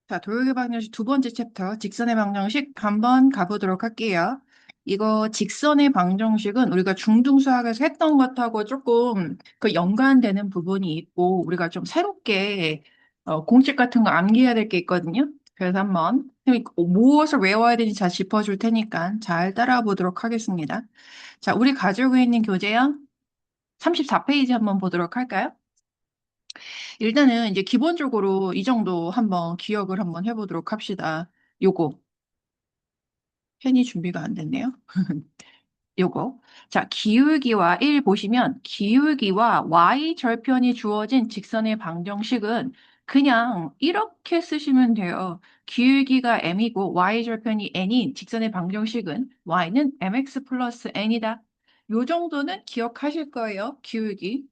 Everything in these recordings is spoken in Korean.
자, 도형의 방정식 두 번째 챕터, 직선의 방정식 한번 가보도록 할게요. 이거 직선의 방정식은 우리가 중등수학에서 했던 것하고 조금 그 연관되는 부분이 있고, 우리가 좀 새롭게 공식 같은 거 암기해야 될 게 있거든요. 그래서 한번 무엇을 외워야 되는지 잘 짚어줄 테니까 잘 따라와 보도록 하겠습니다. 자, 우리 가지고 있는 교재요. 34페이지 한번 보도록 할까요? 일단은 이제 기본적으로 이 정도 한번 기억을 한번 해보도록 합시다. 요거 펜이 준비가 안 됐네요. 요거. 자, 기울기와 1 보시면 기울기와 y 절편이 주어진 직선의 방정식은 그냥 이렇게 쓰시면 돼요. 기울기가 m이고 y 절편이 n인 직선의 방정식은 y는 mx 플러스 n이다. 요 정도는 기억하실 거예요. 기울기.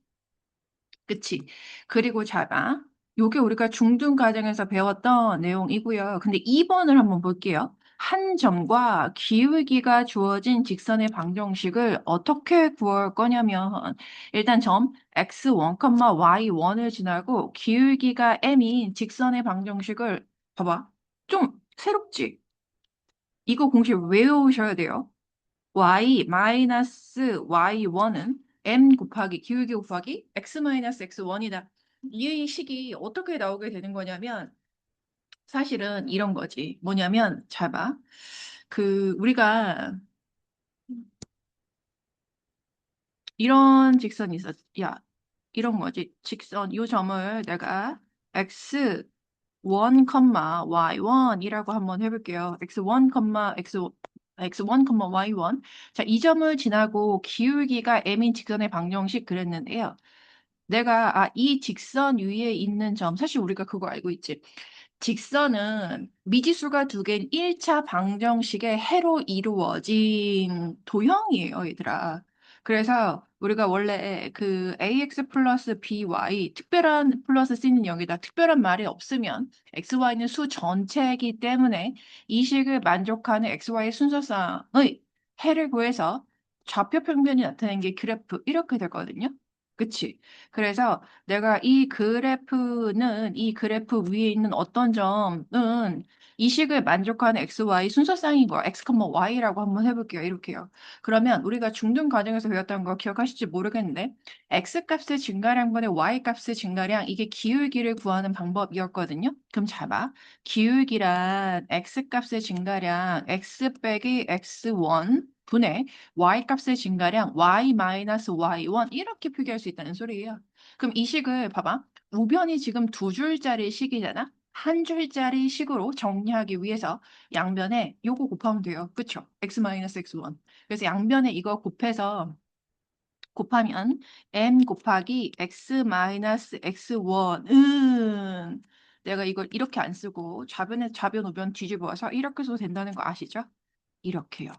그치? 그리고 자가 요게 우리가 중등 과정에서 배웠던 내용이고요. 근데 2번을 한번 볼게요. 한 점과 기울기가 주어진 직선의 방정식을 어떻게 구할 거냐면 일단 점 x1, y1을 지나고 기울기가 m인 직선의 방정식을 봐봐. 좀 새롭지? 이거 공식 외우셔야 돼요. y 마이너스 y1은 m 곱하기 기울기 곱하기 x 마이너스 x1이다. 이 식이 어떻게 나오게 되는 거냐면 사실은 이런 거지. 뭐냐면 잘 봐. 우리가 이런 직선이 있었. 야, 이런 거지. 직선 요 점을 내가 x1, y1이라고 한번 해볼게요. x1, x1, y1. 자, 이 점을 지나고 기울기가 m인 직선의 방정식 그랬는데요. 이 직선 위에 있는 점, 사실 우리가 그거 알고 있지. 직선은 미지수가 두 개인 1차 방정식의 해로 이루어진 도형이에요, 얘들아. 그래서 우리가 원래 그 ax 플러스 by 특별한 플러스 c는 여기다 특별한 말이 없으면 xy는 수 전체이기 때문에 이 식을 만족하는 xy 순서상의 해를 구해서 좌표 평면이 나타낸 게 그래프 이렇게 되거든요. 그치? 그래서 내가 이 그래프 위에 있는 어떤 점은 이 식을 만족하는 XY 순서쌍인 거야. X, Y라고 한번 해볼게요. 이렇게요. 그러면 우리가 중등 과정에서 배웠던 거 기억하실지 모르겠는데 X 값의 증가량분의 Y 값의 증가량 이게 기울기를 구하는 방법이었거든요. 그럼 잘 봐. 기울기란 X 값의 증가량 X 빼기 X1 분의 y 값의 증가량 y-y1 이렇게 표기할 수 있다는 소리예요. 그럼 이 식을 봐봐. 우변이 지금 두 줄짜리 식이잖아. 한 줄짜리 식으로 정리하기 위해서 양변에 요거 곱하면 돼요. 그쵸? x-x1. 그래서 양변에 이거 곱하면 m 곱하기 x-x1은 내가 이걸 이렇게 안 쓰고 좌변 우변 뒤집어서 이렇게 써도 된다는 거 아시죠? 이렇게요.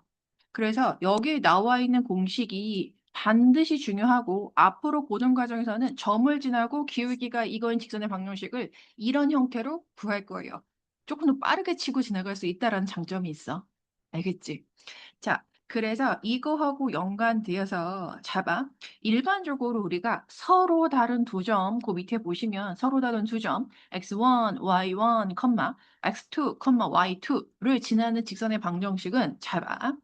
그래서 여기 나와 있는 공식이 반드시 중요하고 앞으로 고등 과정에서는 점을 지나고 기울기가 이거인 직선의 방정식을 이런 형태로 구할 거예요. 조금 더 빠르게 치고 지나갈 수 있다라는 장점이 있어. 알겠지? 자, 그래서 이거하고 연관되어서 잡아. 일반적으로 우리가 서로 다른 두 점, 그 밑에 보시면 서로 다른 두 점, x1, y1, x2, y2를 지나는 직선의 방정식은 잡아.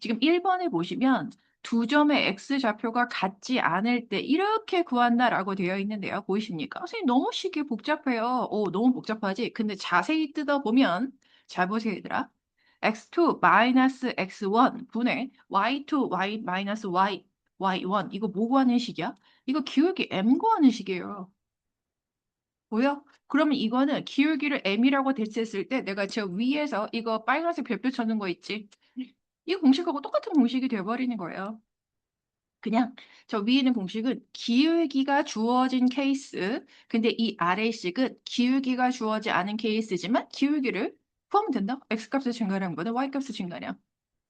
지금 1번에 보시면 두 점의 x좌표가 같지 않을 때 이렇게 구한다라고 되어 있는데요. 보이십니까? 선생님 너무 쉽게 복잡해요. 너무 복잡하지? 근데 자세히 뜯어보면 잘 보세요, 얘들아. x2 마이너스 x1 분의 y2 y 마이너스 y1 이거 뭐 구하는 식이야? 이거 기울기 m 구하는 식이에요. 보여? 그러면 이거는 기울기를 m이라고 대체했을 때 내가 저 위에서 이거 빨간색 별표 쳐는 거 있지? 이 공식하고 똑같은 공식이 되어버리는 거예요. 그냥 저 위에 있는 공식은 기울기가 주어진 케이스. 근데 이 아래 식은 기울기가 주어지 않은 케이스지만 기울기를 구하면 된다. x값의 증가량보다 y값의 증가량.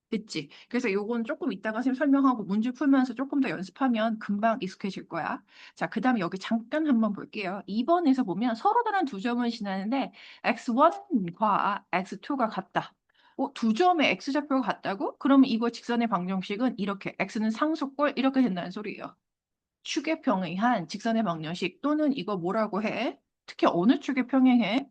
됐지? 그래서 요건 조금 이따가 선생님 설명하고 문제 풀면서 조금 더 연습하면 금방 익숙해질 거야. 자, 그 다음에 여기 잠깐 한번 볼게요. 2번에서 보면 서로 다른 두 점을 지나는데 x1과 x2가 같다. 두 점의 x좌표가 같다고? 그러면 이거 직선의 방정식은 이렇게 x는 상수꼴 이렇게 된다는 소리예요. 축에 평행한 직선의 방정식 또는 이거 뭐라고 해? 특히 어느 축에 평행해?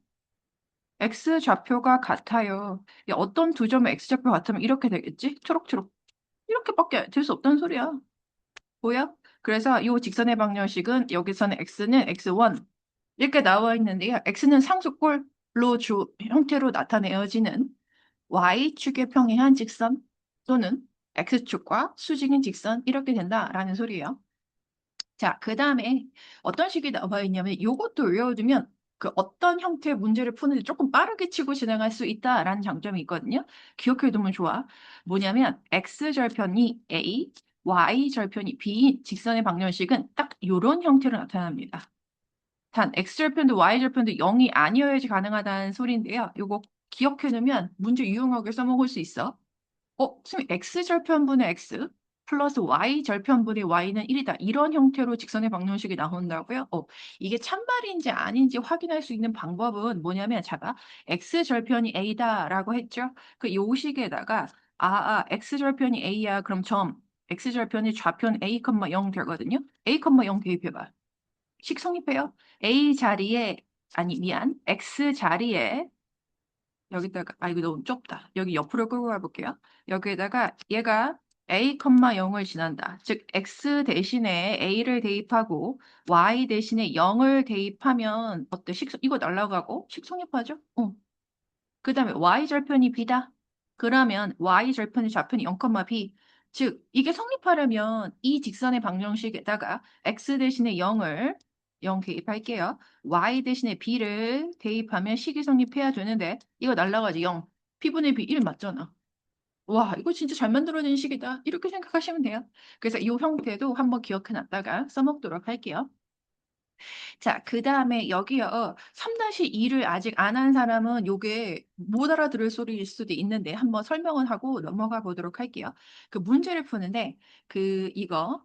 x 좌표가 같아요. 어떤 두 점의 x 좌표 같으면 이렇게 되겠지? 초록초록. 이렇게밖에 될 수 없다는 소리야. 보여? 그래서 이 직선의 방정식은 여기서는 x는 x1 이렇게 나와 있는데요. x는 상수꼴로 형태로 나타내어지는 y축의 평행한 직선 또는 x축과 수직인 직선 이렇게 된다라는 소리예요. 자, 그 다음에 어떤 식이 나와 있냐면 이것도 외워두면 그 어떤 형태의 문제를 푸는데 조금 빠르게 치고 진행할 수 있다라는 장점이 있거든요. 기억해두면 좋아. 뭐냐면 x절편이 a, y절편이 b인 직선의 방정식은 딱 이런 형태로 나타납니다. 단 x절편도 y절편도 0이 아니어야지 가능하다는 소리인데요. 이거 기억해두면 문제 유용하게 써먹을 수 있어. 선생님 x절편분의 x 플러스 y절편분의 y는 1이다. 이런 형태로 직선의 방정식이 나온다고요? 이게 참말인지 아닌지 확인할 수 있는 방법은 뭐냐면 자가 x절편이 a다라고 했죠? 그 요식에다가 x절편이 a야. 그럼 x절편이 좌편 a, 0 되거든요. a, 0 대입해봐. 식 성립해요. a 자리에 아니 미안 x 자리에 여기다가 이거 너무 좁다. 여기 옆으로 끌고 가볼게요. 여기에다가 얘가 a, 0을 지난다. 즉 x 대신에 a를 대입하고 y 대신에 0을 대입하면 어때? 이거 날라가고 식성립하죠? 그 다음에 y절편이 b다. 그러면 y절편의 좌편이 0, b. 즉 이게 성립하려면 이 직선의 방정식에다가 x 대신에 0 대입할게요. y 대신에 b를 대입하면 식이 성립해야 되는데 이거 날라가지 0. p분의 b 1 맞잖아. 와 이거 진짜 잘 만들어진 식이다. 이렇게 생각하시면 돼요. 그래서 이 형태도 한번 기억해놨다가 써먹도록 할게요. 자, 그 다음에 여기요. 3-2를 아직 안 한 사람은 요게 못 알아들을 소리일 수도 있는데 한번 설명을 하고 넘어가 보도록 할게요. 그 문제를 푸는데 이거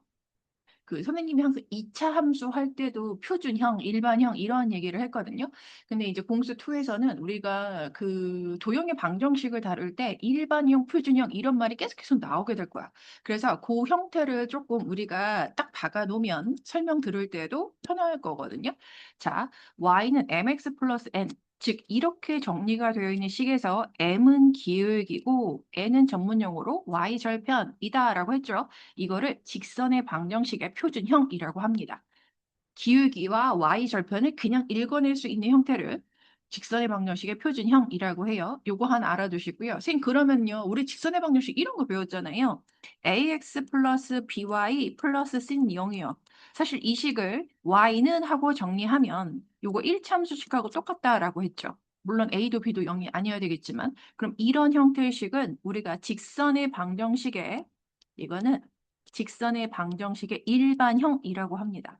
선생님이 항상 2차 함수 할 때도 표준형, 일반형 이런 얘기를 했거든요. 근데 이제 공수 2에서는 우리가 그 도형의 방정식을 다룰 때 일반형, 표준형 이런 말이 계속 나오게 될 거야. 그래서 그 형태를 조금 우리가 딱 박아 놓으면 설명 들을 때도 편할 거거든요. 자, y는 mx 플러스 n 즉 이렇게 정리가 되어 있는 식에서 m은 기울기고 n은 전문용어로 y절편이다라고 했죠. 이거를 직선의 방정식의 표준형이라고 합니다. 기울기와 y절편을 그냥 읽어낼 수 있는 형태를 직선의 방정식의 표준형이라고 해요. 요거 하나 알아두시고요. 선생님 그러면요. 우리 직선의 방정식 이런 거 배웠잖아요. ax 플러스 by 플러스 c는 0이요. 사실 이 식을 y는 하고 정리하면 요거 1참수식하고 똑같다라고 했죠. 물론 a도 b도 0이 아니어야 되겠지만 그럼 이런 형태의 식은 우리가 직선의 방정식의 이거는 직선의 방정식의 일반형이라고 합니다.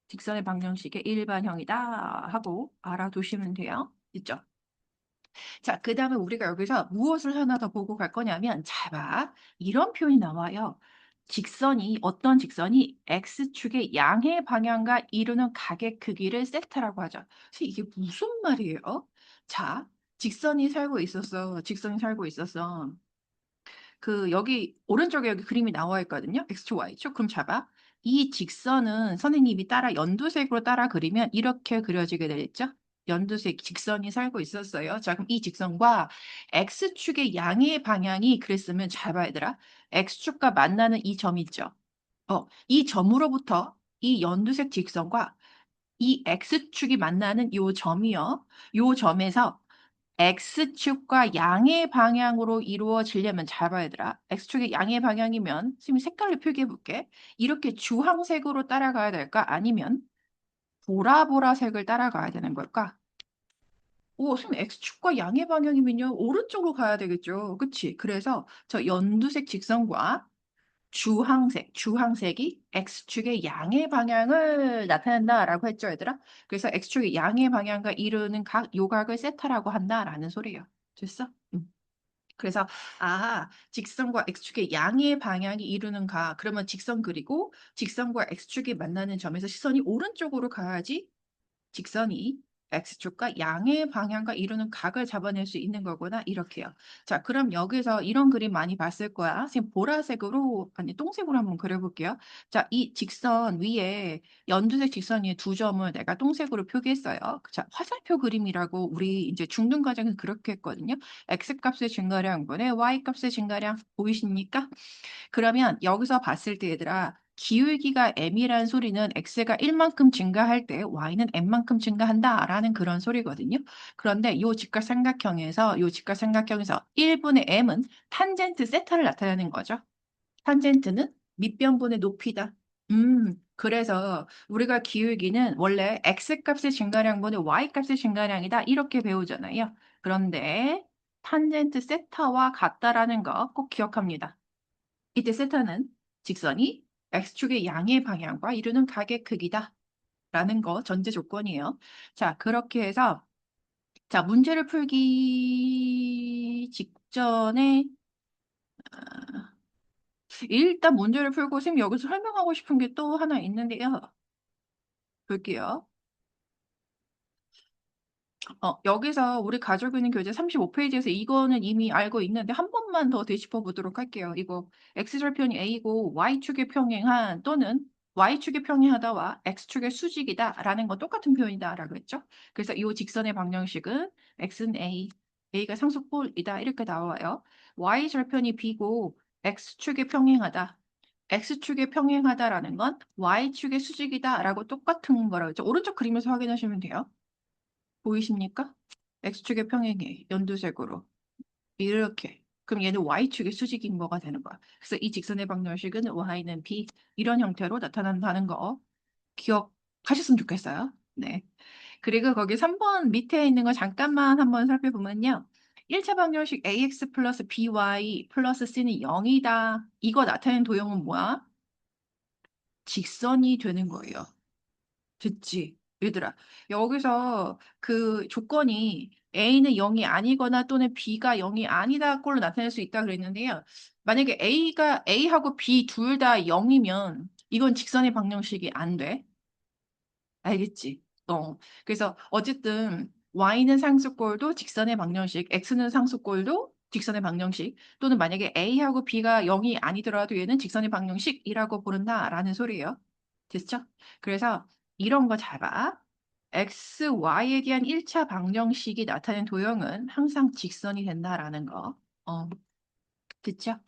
직선의 방정식의 일반형이다 하고 알아두시면 돼요. 있죠? 자, 그 다음에 우리가 여기서 무엇을 하나 더 보고 갈 거냐면 잘 봐. 이런 표현이 나와요. 어떤 직선이 X축의 양의 방향과 이루는 각의 크기를 세타라고 하죠. 그래서 이게 무슨 말이에요? 자, 직선이 살고 있었어. 여기 오른쪽에 여기 그림이 나와 있거든요. X축, Y축. 그럼 잡아. 이 직선은 선생님이 연두색으로 따라 그리면 이렇게 그려지게 되겠죠? 연두색 직선이 살고 있었어요. 자, 그럼 이 직선과 X축의 양의 방향이 그랬으면 잘 봐야 되라. X축과 만나는 이 점 있죠? 이 점으로부터 이 연두색 직선과 이 X축이 만나는 이 점이요. 이 점에서 X축과 양의 방향으로 이루어지려면 잘 봐야 되라. X축의 양의 방향이면 선생님이 색깔로 표기해 볼게. 이렇게 주황색으로 따라가야 될까? 아니면 보라색을 따라가야 되는 걸까? 선생님 X축과 양의 방향이면요. 오른쪽으로 가야 되겠죠. 그치? 그래서 저 연두색 직선과 주황색이 X축의 양의 방향을 나타낸다라고 했죠, 얘들아? 그래서 X축의 양의 방향과 이루는 요각을 세타라고 한다라는 소리예요. 됐어? 그래서 직선과 X축의 양의 방향이 이루는 그러면 직선 그리고 직선과 X축이 만나는 점에서 시선이 오른쪽으로 가야지 직선이 X축과 양의 방향과 이루는 각을 잡아낼 수 있는 거구나. 이렇게요. 자, 그럼 여기서 이런 그림 많이 봤을 거야. 선생님 보라색으로, 아니, 똥색으로 한번 그려볼게요. 자, 이 직선 위에, 연두색 직선 위에 두 점을 내가 똥색으로 표기했어요. 자, 화살표 그림이라고 우리 이제 중등 과정에서 그렇게 했거든요. X값의 증가량분의 Y값의 증가량 보이십니까? 그러면 여기서 봤을 때 얘들아, 기울기가 m이란 소리는 x가 1만큼 증가할 때 y는 m만큼 증가한다라는 그런 소리거든요. 그런데 이 직각삼각형에서 1분의 m은 탄젠트 세타를 나타내는 거죠. 탄젠트는 밑변분의 높이다. 그래서 우리가 기울기는 원래 x값의 증가량분의 y값의 증가량이다. 이렇게 배우잖아요. 그런데 탄젠트 세타와 같다라는 거 꼭 기억합니다. 이때 세타는 직선이 x축의 양의 방향과 이루는 각의 크기다. 라는 거 전제 조건이에요. 자, 그렇게 해서 자, 문제를 풀기 직전에 일단 문제를 풀고 선생님 여기서 설명하고 싶은 게 또 하나 있는데요. 볼게요. 여기서 우리 가지고 있는 교재 35페이지에서 이거는 이미 알고 있는데 한 번만 더 되짚어 보도록 할게요. 이거 x절편이 a고 y축의 평행한 또는 y축의 평행하다와 x축의 수직이다라는 건 똑같은 표현이다라고 했죠. 그래서 이 직선의 방정식은 x는 a, a가 상수꼴이다 이렇게 나와요. y절편이 b고 x축의 평행하다. x축의 평행하다라는 건 y축의 수직이다라고 똑같은 거라고 했죠. 오른쪽 그림에서 확인하시면 돼요. 보이십니까? X축의 평행해. 연두색으로. 이렇게. 그럼 얘는 Y축의 수직인 거가 되는 거야. 그래서 이 직선의 방정식은 Y는 B 이런 형태로 나타난다는 거 기억하셨으면 좋겠어요. 네. 그리고 거기 3번 밑에 있는 거 잠깐만 한번 살펴보면요. 1차 방정식 AX 플러스 BY 플러스 C는 0이다. 이거 나타낸 도형은 뭐야? 직선이 되는 거예요. 됐지. 얘들아, 여기서 그 조건이 A는 0이 아니거나 또는 B가 0이 아니다 꼴로 나타낼 수 있다 그랬는데요. 만약에 A하고 B 둘 다 0이면 이건 직선의 방정식이 안 돼. 알겠지? 그래서 어쨌든 y는 상수꼴도 직선의 방정식, x는 상수꼴도 직선의 방정식, 또는 만약에 a하고 b가 0이 아니더라도 얘는 직선의 방정식이라고 부른다라는 소리예요. 됐죠? 그래서 이런 거 잘 봐. x, y에 대한 1차 방정식이 나타낸 도형은 항상 직선이 된다라는 거. 됐죠?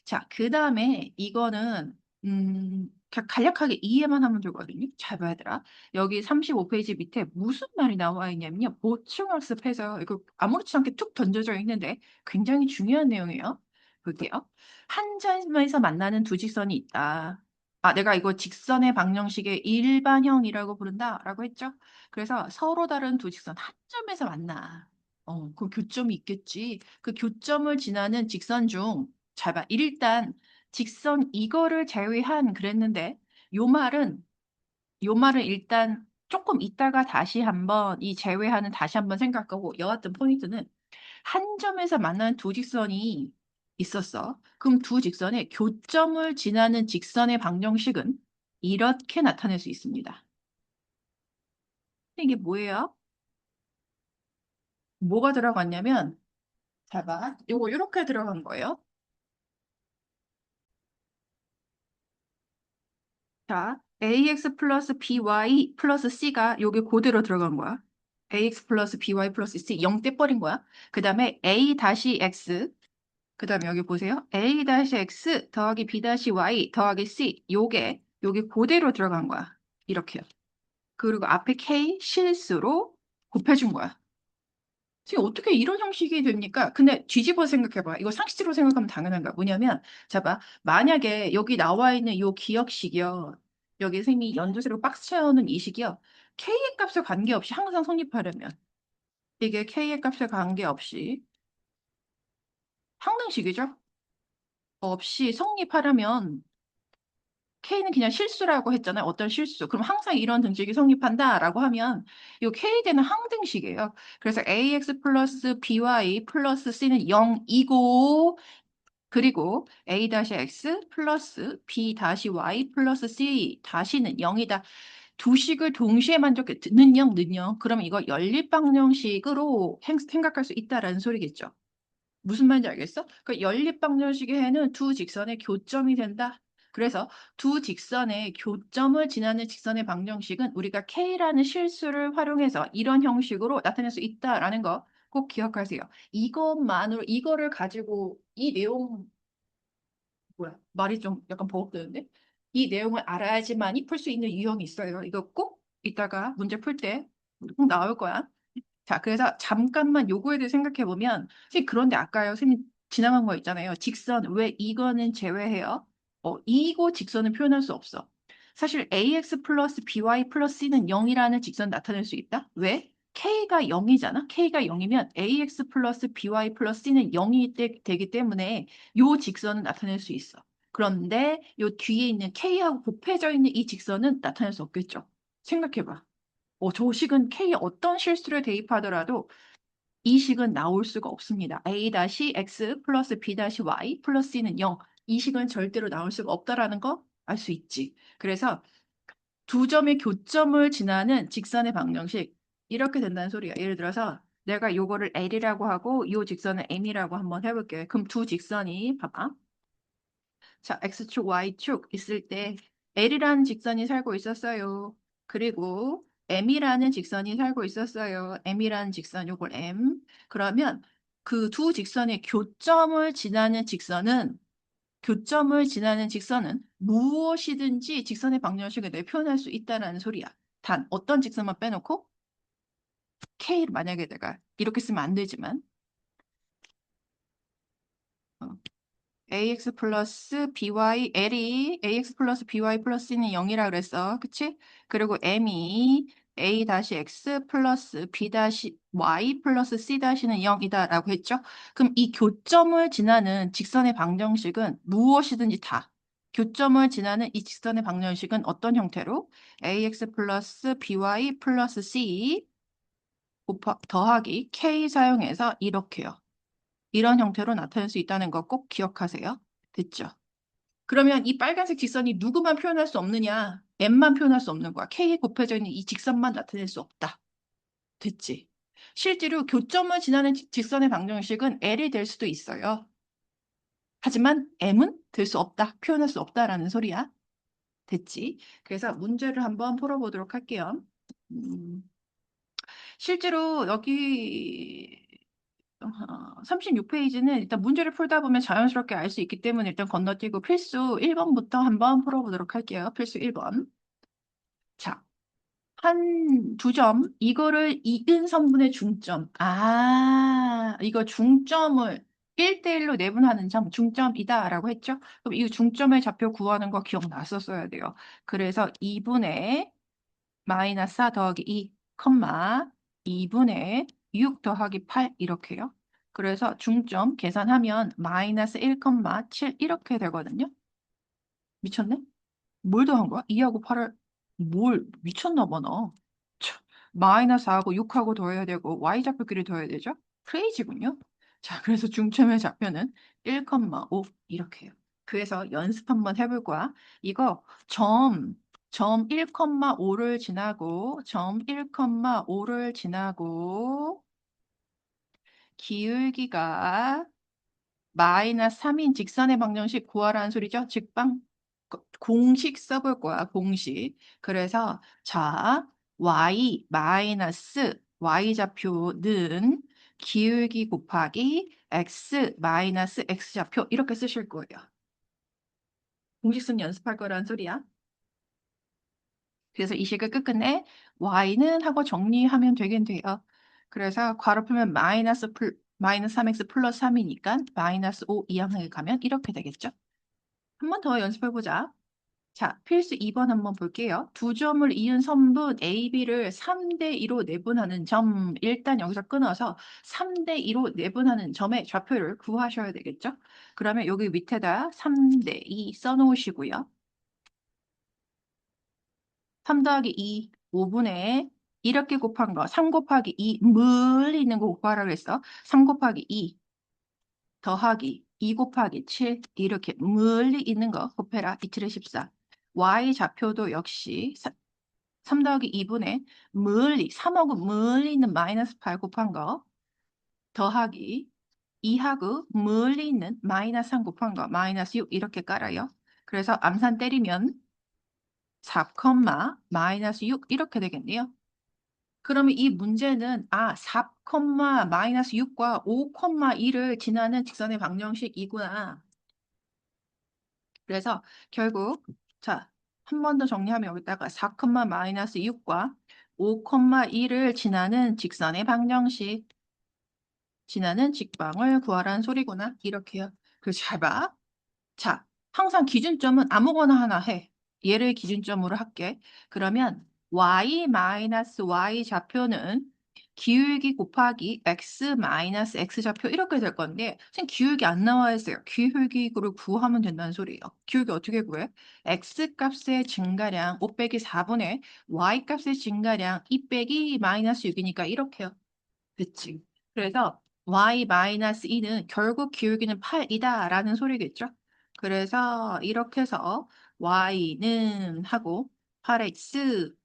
자, 그 다음에 이거는 그냥 간략하게 이해만 하면 되거든요. 잘 봐야 되라. 여기 35페이지 밑에 무슨 말이 나와 있냐면요. 보충학습해서 이거 아무렇지 않게 툭 던져져 있는데 굉장히 중요한 내용이에요. 볼게요. 한 점에서 만나는 두 직선이 있다. 아, 내가 이거 직선의 방정식의 일반형이라고 부른다라고 했죠. 그래서 서로 다른 두 직선 한 점에서 만나. 그 교점이 있겠지. 그 교점을 지나는 직선 중, 잘 봐. 일단, 직선 이거를 제외한 그랬는데, 요 말은, 요 말은 일단 조금 이따가 다시 한번, 이 제외하는 다시 한번 생각하고, 여하튼 포인트는 한 점에서 만나는 두 직선이 있었어. 그럼 두 직선의 교점을 지나는 직선의 방정식은 이렇게 나타낼 수 있습니다. 이게 뭐예요? 뭐가 들어갔냐면, 잘 봐. 요거 이렇게 들어간 거예요. 자, ax 플러스 by 플러스 c가 여기 그대로 들어간 거야. ax 플러스 by 플러스 c 0 떼버린 거야. 그 다음에 a 다시 x 그 다음에 여기 보세요. a 다시 x 더하기 b 다시 y 더하기 c 요게 여기 그대로 들어간 거야. 이렇게요. 그리고 앞에 k 실수로 곱해준 거야. 지금 어떻게 이런 형식이 됩니까? 근데 뒤집어 생각해봐. 이거 상식적으로 생각하면 당연한 거야. 뭐냐면, 자 봐. 만약에 여기 나와 있는 요 기억식이요. 여기 선생님이 연두색으로 박스 채우는 이 식이요. k의 값에 관계없이 항상 성립하려면 이게 k의 값에 관계없이 항등식이죠. 없이 성립하려면 K는 그냥 실수라고 했잖아요. 어떤 실수. 그럼 항상 이런 등식이 성립한다라고 하면 이 K대는 항등식이에요. 그래서 AX 플러스 BY 플러스 C는 0이고 그리고 A-X 플러스 B-Y 플러스 C 다시는 0이다. 두 식을 동시에 만족해. 는영, 는영. 그러면 이거 연립방정식으로 생각할 수 있다라는 소리겠죠. 무슨 말인지 알겠어? 그 연립방정식에는 두 직선의 교점이 된다. 그래서 두 직선의 교점을 지나는 직선의 방정식은 우리가 K라는 실수를 활용해서 이런 형식으로 나타낼 수 있다라는 거 꼭 기억하세요. 이것만으로 이거를 가지고 이 내용 뭐야? 말이 좀 약간 버벅대는데? 이 내용을 알아야지만이 풀 수 있는 유형이 있어요. 이거 꼭 이따가 문제 풀 때 꼭 나올 거야. 자, 그래서 잠깐만 요거에 대해 생각해 보면, 선생님, 그런데 아까요, 선생님 지나간 거 있잖아요. 직선, 왜 이거는 제외해요? 이고 직선은 표현할 수 없어. 사실 ax 플러스 by 플러스 c는 0이라는 직선 나타낼 수 있다? 왜? k가 0이잖아? k가 0이면 ax 플러스 by 플러스 c는 0이 되기 때문에 요 직선은 나타낼 수 있어. 그런데 요 뒤에 있는 k하고 곱해져 있는 이 직선은 나타낼 수 없겠죠. 생각해봐. 저 식은 K에 어떤 실수를 대입하더라도 이 식은 나올 수가 없습니다. A-X 플러스 B-Y 플러스 C는 0. 이 식은 절대로 나올 수가 없다라는 거 알 수 있지. 그래서 두 점의 교점을 지나는 직선의 방정식 이렇게 된다는 소리야. 예를 들어서 내가 요거를 L이라고 하고 요 직선을 M이라고 한번 해볼게. 그럼 두 직선이 봐봐. 자, X축, Y축 있을 때 L이라는 직선이 살고 있었어요. 그리고 M이라는 직선이 살고 있었어요. M이라는 직선, 요걸 M. 그러면 그 두 직선의 교점을 지나는 직선은 무엇이든지 직선의 방정식을 내 표현할 수 있다는 소리야. 단 어떤 직선만 빼놓고 K를 만약에 내가 이렇게 쓰면 안 되지만 어, ax 플러스 by l이 ax 플러스 by 플러스 c는 0이라 그랬어. 그치? 그리고 m이 a 다시 x 플러스 b 다시 y 플러스 c 다시는 0이다라고 했죠? 그럼 이 교점을 지나는 직선의 방정식은 무엇이든지 다 교점을 지나는 이 직선의 방정식은 어떤 형태로? ax 플러스 by 플러스 c 더하기 k 사용해서 이렇게요. 이런 형태로 나타낼 수 있다는 거 꼭 기억하세요. 됐죠? 그러면 이 빨간색 직선이 누구만 표현할 수 없느냐? M만 표현할 수 없는 거야. K에 곱해져 있는 이 직선만 나타낼 수 없다. 됐지? 실제로 교점을 지나는 직선의 방정식은 L이 될 수도 있어요. 하지만 M은 될 수 없다. 표현할 수 없다라는 소리야. 됐지? 그래서 문제를 한번 풀어보도록 할게요. 실제로 여기 36페이지는 일단 문제를 풀다 보면 자연스럽게 알 수 있기 때문에 일단 건너뛰고 필수 1번부터 한번 풀어보도록 할게요. 필수 1번. 자, 한 두 점, 이거를 이은 선분의 중점. 이거 중점을 1대1로 내분하는 점, 중점이다라고 했죠? 그럼 이 중점의 좌표 구하는 거 기억났었어야 돼요. 그래서 2분의 마이너스 4 더하기 2, 2분의 6 더하기 8 이렇게요. 그래서 중점 계산하면 마이너스 1, 7 이렇게 되거든요. 미쳤네? 뭘 더한 거야? 2하고 8을 뭘 미쳤나 봐 나. 참, 마이너스 4하고 6하고 더해야 되고 y좌표끼리 더해야 되죠? 크레이지군요. 자, 그래서 중점의 좌표는 1, 5 이렇게 해요. 그래서 연습 한번 해볼 거야. 이거 점 1,5를 지나고 점 1,5를 지나고 기울기가 마이너스 3인 직선의 방정식 구하라는 소리죠. 직방 공식 써볼 거야. 공식. 그래서 자 y 마이너스 y좌표는 기울기 곱하기 x 마이너스 x좌표 이렇게 쓰실 거예요. 공식 쓰면 연습할 거란 소리야. 그래서 이 식을 끝끝내 y는 하고 정리하면 되긴 돼요. 그래서 괄호 풀면 마이너스 3x 플러스 3이니까 마이너스 5 이항에 가면 이렇게 되겠죠. 한 번 더 연습해보자. 자, 필수 2번 한번 볼게요. 두 점을 이은 선분 AB를 3대2로 내분하는 점, 일단 여기서 끊어서 3대2로 내분하는 점의 좌표를 구하셔야 되겠죠? 그러면 여기 밑에다 3대2 써놓으시고요. 3 더하기 2, 5분의 이렇게 곱한 거, 3 곱하기 2, 멀리 있는 거 곱하라고 했어. 3 곱하기 2 더하기 2 곱하기 7 이렇게 멀리 있는 거 곱해라. 2, 7에 14. Y 좌표도 역시 3 더하기 2분의 멀리, 3하고 멀리 있는 마이너스 8 곱한 거 더하기 2하고 멀리 있는 마이너스 3 곱한 거 마이너스 6 이렇게 깔아요. 그래서 암산 때리면 4, 마이너스 6 이렇게 되겠네요. 그러면 이 문제는 4, 마이너스 6과 5, 2를 지나는 직선의 방정식이구나. 그래서 결국 자, 한 번 더 정리하면 여기다가 4, 마이너스 6과 5, 2를 지나는 직선의 방정식, 지나는 직방을 구하라는 소리구나. 이렇게요. 그래서 잘 봐. 자, 항상 기준점은 아무거나 하나 해. 얘를 기준점으로 할게. 그러면 y 좌표는 기울기 곱하기 x 좌표 이렇게 될 건데 선생님 기울기 안 나와 있어요. 기울기를 구하면 된다는 소리예요. 기울기 어떻게 구해? x 값의 증가량 5 빼기 4분의 y 값의 증가량 2 빼기 마이너스 6이니까 이렇게요. 그치? 그래서 y-2는 결국 기울기는 8이다 라는 소리겠죠? 그래서 이렇게 해서 y는 하고 8x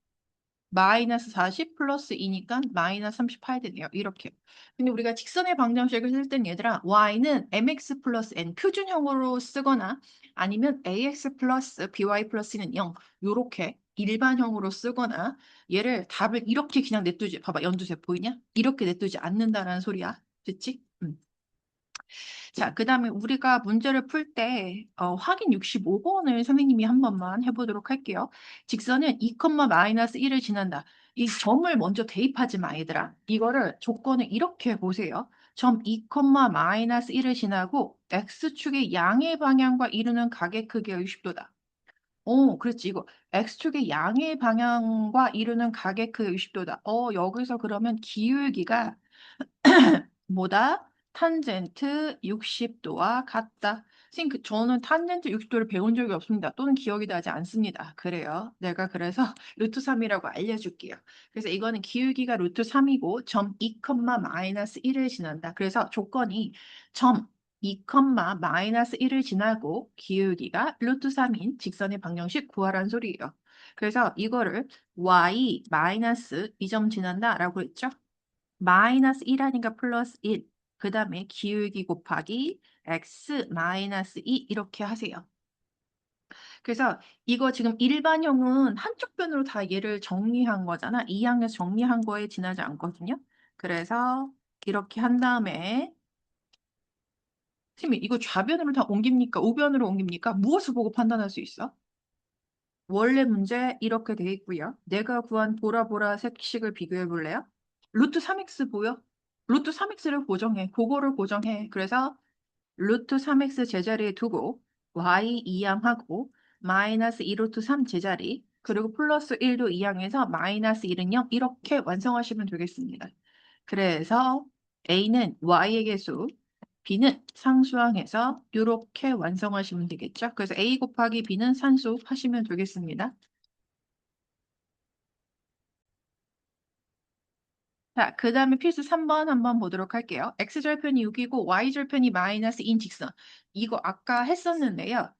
마이너스 40 플러스 2니까 마이너스 38 되네요. 이렇게. 근데 우리가 직선의 방정식을 쓸 땐 얘들아 y는 mx 플러스 n 표준형으로 쓰거나 아니면 ax 플러스 by 플러스는 0 요렇게 일반형으로 쓰거나 얘를 답을 이렇게 그냥 냅두지 봐봐 연두색 보이냐? 이렇게 냅두지 않는다라는 소리야. 됐지? 자, 그 다음에 우리가 문제를 풀 때 확인 65번을 선생님이 한 번만 해보도록 할게요. 직선은 2, 마이너스 1을 지난다. 이 점을 먼저 대입하지 마, 얘들아. 이거를 조건을 이렇게 보세요. 점 2, 마이너스 1을 지나고 x축의 양의 방향과 이루는 각의 크기가 60도다. 그렇지. 이거 x축의 양의 방향과 이루는 각의 크기가 60도다. 여기서 그러면 기울기가 뭐다? 탄젠트 60도와 같다. 선생님, 저는 탄젠트 60도를 배운 적이 없습니다. 또는 기억이 나지 않습니다. 그래요. 내가 그래서 루트 3이라고 알려줄게요. 그래서 이거는 기울기가 루트 3이고 점 2, 마이너스 1을 지난다. 그래서 조건이 점 2, 마이너스 1을 지나고 기울기가 루트 3인 직선의 방정식 구하라는 소리예요. 그래서 이거를 y 마이너스 2점 지난다라고 했죠. 마이너스 1하니까 플러스 1. 그 다음에 기울기 곱하기 x 마이너스 2 이렇게 하세요. 그래서 이거 지금 일반형은 한쪽 변으로 다 얘를 정리한 거잖아. 이 항에서 정리한 거에 지나지 않거든요. 그래서 이렇게 한 다음에 선생님 이거 좌변으로 다 옮깁니까? 우변으로 옮깁니까? 무엇을 보고 판단할 수 있어? 원래 문제 이렇게 돼 있고요. 내가 구한 보라보라 색식을 비교해 볼래요? 루트 3x 보여? 루트 3x를 고정해. 그거를 고정해. 그래서 루트 3x 제자리에 두고 y 이항하고 마이너스 2 루트 3 제자리 그리고 플러스 1도 이항해서 마이너스 1은 0 이렇게 완성하시면 되겠습니다. 그래서 a는 y의 개수 b는 상수항해서 이렇게 완성하시면 되겠죠. 그래서 a 곱하기 b는 산수 하시면 되겠습니다. 자, 그 다음에 필수 3번 한번 보도록 할게요. x절편이 6이고 y절편이 마이너스 인 직선. 이거 아까 했었는데요.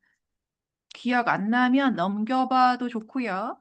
기억 안 나면 넘겨봐도 좋고요.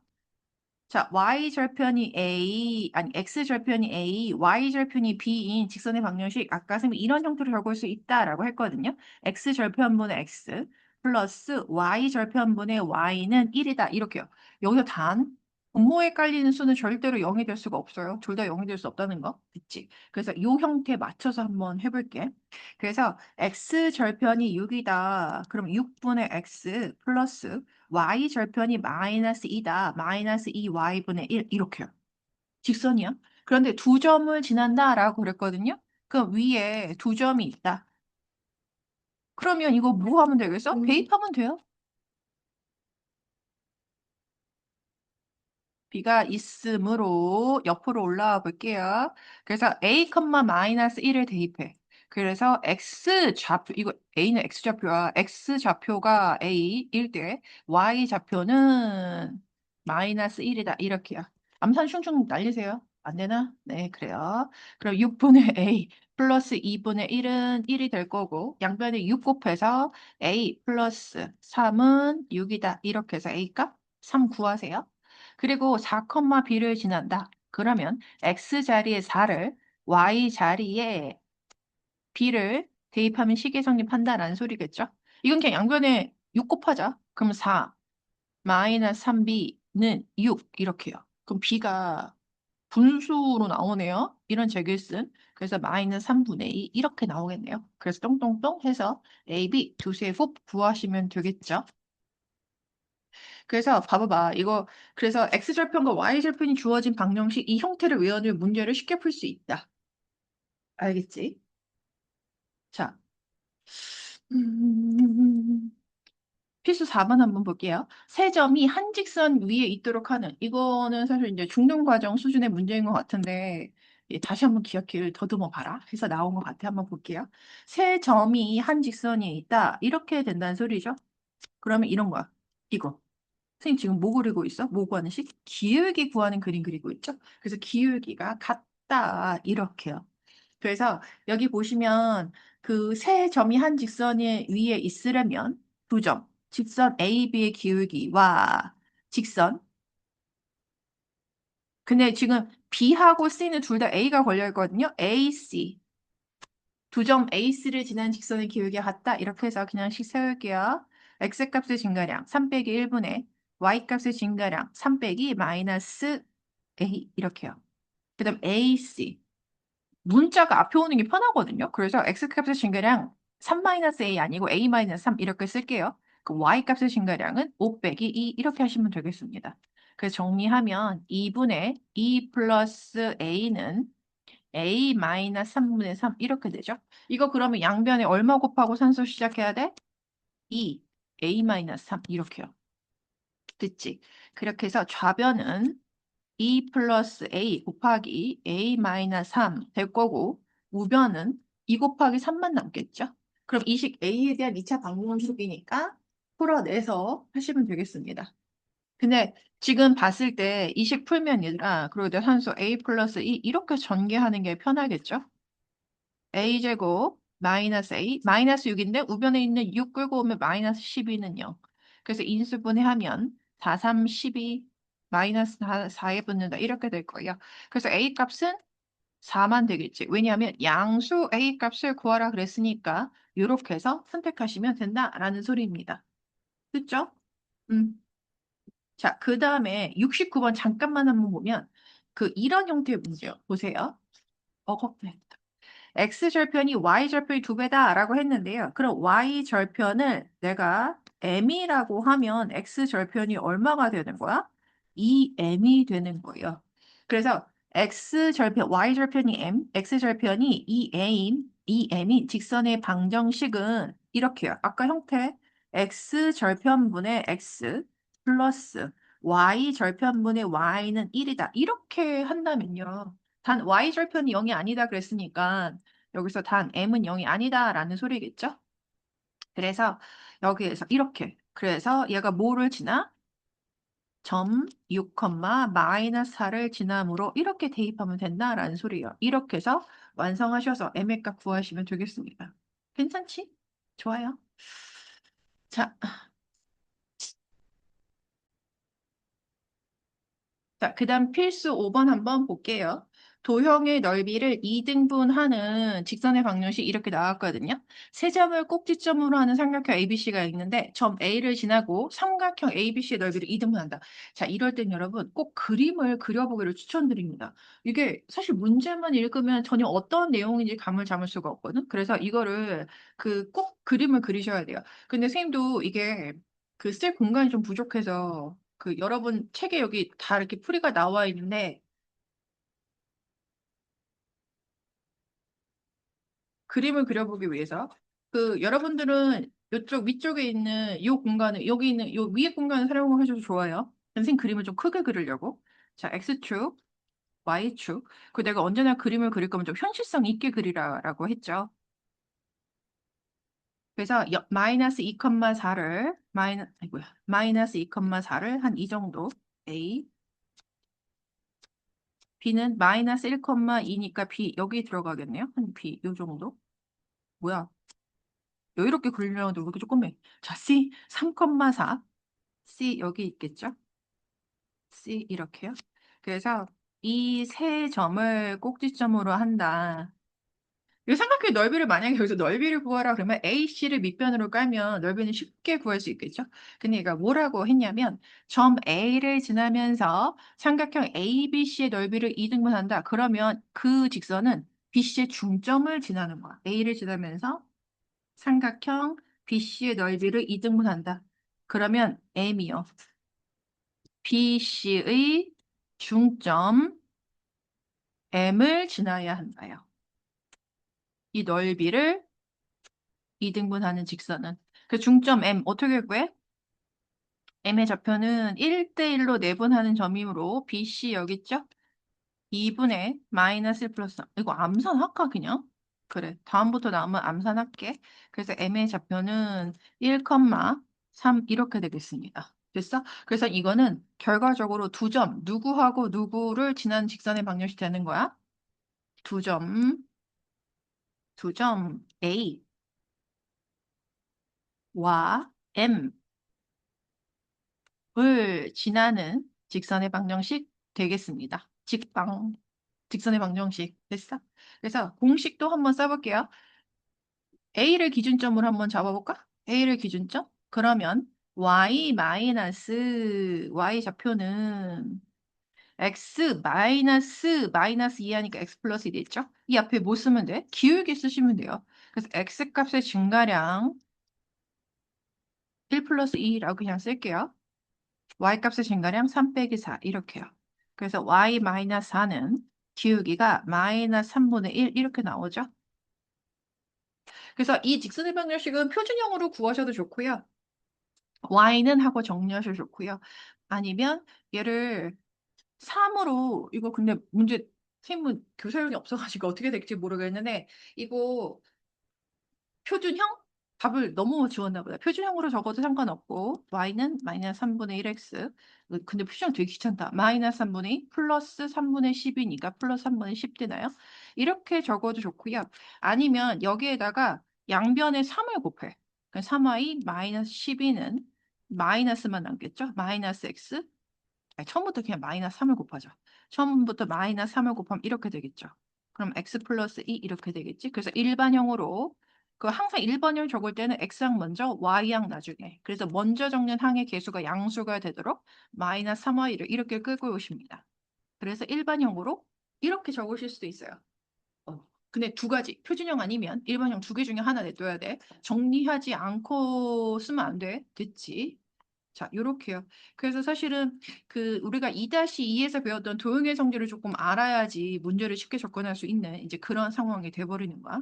자, y절편이 a, 아니 x절편이 a, y절편이 b인 직선의 방정식 아까 선생님이 이런 형태로 적을 수 있다라고 했거든요. x절편분의 x 플러스 y절편분의 y는 1이다. 이렇게요. 여기서 단 분모에 깔리는 수는 절대로 0이 될 수가 없어요. 둘 다 0이 될 수 없다는 거. 있지? 그래서 이 형태에 맞춰서 한번 해볼게. 그래서 x절편이 6이다. 그럼 6분의 x 플러스 y절편이 마이너스 2다. 마이너스 2y분의 1 이렇게요. 직선이야. 그런데 두 점을 지난다라고 그랬거든요. 그럼 위에 두 점이 있다. 그러면 이거 뭐 하면 되겠어? 대입하면 돼요. B가 있으므로 옆으로 올라와 볼게요. 그래서 A, 마이너스 1을 대입해. 그래서 X 좌표, 이거 A는 X 좌표야. X 좌표가 A일 때 Y 좌표는 마이너스 1이다. 이렇게요. 암산 슝슝 날리세요. 안 되나? 네, 그래요. 그럼 6분의 A 플러스 2분의 1은 1이 될 거고 양변에 6 곱해서 A 플러스 3은 6이다. 이렇게 해서 A 값 3 구하세요. 그리고 4,b를 지난다. 그러면 x 자리에 4를 y 자리에 b를 대입하면 식이 성립한다라는 소리겠죠? 이건 그냥 양변에 6 곱하자. 그럼 4 마이너스 3b는 6 이렇게요. 그럼 b가 분수로 나오네요. 이런 제곱슨. 그래서 마이너스 3분의 2 이렇게 나오겠네요. 그래서 똥똥똥 해서 A, B 두수의 곱 구하시면 되겠죠. 그래서 봐봐봐. 이거 그래서 X절편과 Y절편이 주어진 방정식 이 형태를 외워두면 문제를 쉽게 풀 수 있다. 알겠지? 자, 음, 필수 4번 한번 볼게요. 세 점이 한 직선 위에 있도록 하는 이거는 사실 이제 중등 과정 수준의 문제인 것 같은데 예, 다시 한번 기억을 더듬어 봐라 해서 나온 것 같아. 한번 볼게요. 세 점이 한 직선에 있다. 이렇게 된다는 소리죠. 그러면 이런 거야. 이거. 선생님 지금 뭐 그리고 있어? 뭐 구하는 식? 기울기 구하는 그림 그리고 있죠? 그래서 기울기가 같다. 이렇게요. 그래서 여기 보시면 그 세 점이 한 직선 위에 있으려면 두 점, 직선 AB의 기울기와 직선. 근데 지금 B하고 C는 둘 다 A가 걸려 있거든요. AC. 두 점 AC를 지난 직선의 기울기가 같다. 이렇게 해서 그냥 식 세울게요. X값의 증가량 3 빼기 1분의 Y값의 증가량 3 빼기 마이너스 A 이렇게요. 그 다음 AC. 문자가 앞에 오는 게 편하거든요. 그래서 x값의 증가량 3-a 아니고 a-3 이렇게 쓸게요. 그 y값의 증가량은 5 빼기 2 이렇게 하시면 되겠습니다. 그래서 정리하면 2분의 2 플러스 a는 a-3분의 3 이렇게 되죠. 이거 그러면 양변에 얼마 곱하고 산수 시작해야 돼? 2, a-3 이렇게요. 됐지? 그렇게 해서 좌변은 2 플러스 a 곱하기 a 마이너스 3 될 거고 우변은 2 곱하기 3만 남겠죠? 그럼 이 식 a에 대한 2차 방정식이니까 풀어내서 하시면 되겠습니다. 근데 지금 봤을 때 이 식 풀면 얘들아 그리고 내 산수 a 플러스 2 이렇게 전개하는 게 편하겠죠? a제곱 마이너스 a 마이너스 6인데 우변에 있는 6 끌고 오면 마이너스 12는 0. 그래서 인수분해하면 4, 3, 12 마이너스 4에 붙는다 이렇게 될 거예요. 그래서 a 값은 4만 되겠지. 왜냐하면 양수 a 값을 구하라 그랬으니까 이렇게 해서 선택하시면 된다라는 소리입니다. 됐죠? 음. 자, 그 다음에 69번 잠깐만 한번 보면 그 이런 형태의 문제요. 보세요. 네. x절편이 y절편이 2배다라고 했는데요. 그럼 y절편을 내가 m이라고 하면 x절편이 얼마가 되는 거야? 2m이 되는 거예요. 그래서 x절편, y절편이 m, x절편이 2m인 직선의 방정식은 이렇게요. 아까 형태 x절편분의 x 플러스 y절편분의 y는 1이다. 이렇게 한다면요. 단 y절편이 0이 아니다 그랬으니까 여기서 단 m은 0이 아니다라는 소리겠죠? 그래서 여기에서 이렇게 그래서 얘가 뭐를 지나? 점 6, 마이너스 4를 지남으로 이렇게 대입하면 된다라는 소리예요. 이렇게 해서 완성하셔서 m의 값 구하시면 되겠습니다. 괜찮지? 좋아요. 자, 자, 그다음 필수 5번 한번 볼게요. 도형의 넓이를 2등분하는 직선의 방정식 이렇게 나왔거든요. 세 점을 꼭지점으로 하는 삼각형 ABC가 있는데 점 A를 지나고 삼각형 ABC의 넓이를 2등분한다. 자, 이럴 땐 여러분 꼭 그림을 그려보기를 추천드립니다. 이게 사실 문제만 읽으면 전혀 어떤 내용인지 감을 잡을 수가 없거든. 그래서 이거를 그 꼭 그림을 그리셔야 돼요. 근데 선생님도 이게 그 쓸 공간이 좀 부족해서 그 여러분 책에 여기 다 이렇게 풀이가 나와 있는데 그림을 그려보기 위해서 그 여러분들은 이쪽 위쪽에 있는 이 공간을 여기 있는 이 위에 공간을 활용을 해줘도 좋아요. 선생님 그림을 좀 크게 그리려고. 자, X축, Y축. 그 내가 언제나 그림을 그릴 거면 좀 현실성 있게 그리라라고 했죠. 그래서 마이너스 2,4를 마이너스 2,4를 한 이 정도 A B는 마이너스 1,2니까 B 여기 들어가겠네요. 한 B 요 정도. 뭐야? 여유롭게 굴려도 왜 이렇게 조금해? 자, C 3,4. C 여기 있겠죠? C 이렇게요. 그래서 이 세 점을 꼭지점으로 한다. 이 삼각형의 넓이를 만약에 여기서 넓이를 구하라 그러면 AC를 밑변으로 깔면 넓이는 쉽게 구할 수 있겠죠? 근데 얘가 뭐라고 했냐면 점 A를 지나면서 삼각형 ABC의 넓이를 2등분한다. 그러면 그 직선은 BC의 중점을 지나는 거야. A를 지나면서 삼각형 BC의 넓이를 2등분한다. 그러면 M이요. BC의 중점 M을 지나야 한다요. 이 넓이를 2등분하는 직선은. 그 중점 M 어떻게 구해? M의 좌표는 1대1로 내분하는 점이므로 BC 여기 있죠? 2분의 마이너스 1 플러스 3. 이거 암산할까 그냥? 그래. 다음부터 나오면 암산할게. 그래서 M의 좌표는 1,3 이렇게 되겠습니다. 됐어? 그래서 이거는 결과적으로 두 점, 누구하고 누구를 지난 직선의 방정식 되는 거야? 두 점, 두 점 A와 M을 지나는 직선의 방정식 되겠습니다. 직선의 방정식 됐어? 그래서 공식도 한번 써볼게요. A를 기준점으로 한번 잡아볼까? A를 기준점? 그러면 Y 마이너스 Y 좌표는 X 마이너스 2 하니까 X 플러스 1이 있죠? 이 앞에 뭐 쓰면 돼? 기울기 쓰시면 돼요. 그래서 X 값의 증가량 1 플러스 2라고 그냥 쓸게요. Y 값의 증가량 3 빼기 4 이렇게요. 그래서 Y 마이너스 4는 기울기가 마이너스 3분의 1 이렇게 나오죠? 그래서 이 직선의 방정식은 표준형으로 구하셔도 좋고요. Y는 하고 정리하셔도 좋고요. 아니면 얘를 3으로 이거 근데 문제 선생님은 교사용이 없어가지고 어떻게 될지 모르겠는데 이거 표준형? 답을 너무 지웠나 보다. 표준형으로 적어도 상관없고 y는 마이너스 3분의 1x 근데 표준형 되게 귀찮다. 마이너스 3분의 2 플러스 3분의 10이니까 플러스 3분의 10 되나요? 이렇게 적어도 좋고요. 아니면 여기에다가 양변에 3을 곱해. 3y 마이너스 12는 마이너스만 남겠죠? 마이너스 x 아니, 처음부터 그냥 마이너스 3을 곱하죠. 처음부터 마이너스 3을 곱하면 이렇게 되겠죠. 그럼 x 플러스 2 이렇게 되겠지. 그래서 일반형으로 그 항상 일반형 적을 때는 x항 먼저 y항 나중에. 그래서 먼저 적는 항의 개수가 양수가 되도록 마이너스 3y를 이렇게 끌고 오십니다. 그래서 일반형으로 이렇게 적으실 수도 있어요. 근데 두 가지 표준형 아니면 일반형 두 개 중에 하나 내둬야 돼. 정리하지 않고 쓰면 안 돼. 됐지? 자, 요렇게요. 그래서 사실은 그 우리가 2-2에서 배웠던 도형의 성질을 조금 알아야지 문제를 쉽게 접근할 수 있는 이제 그런 상황이 돼버리는 거야.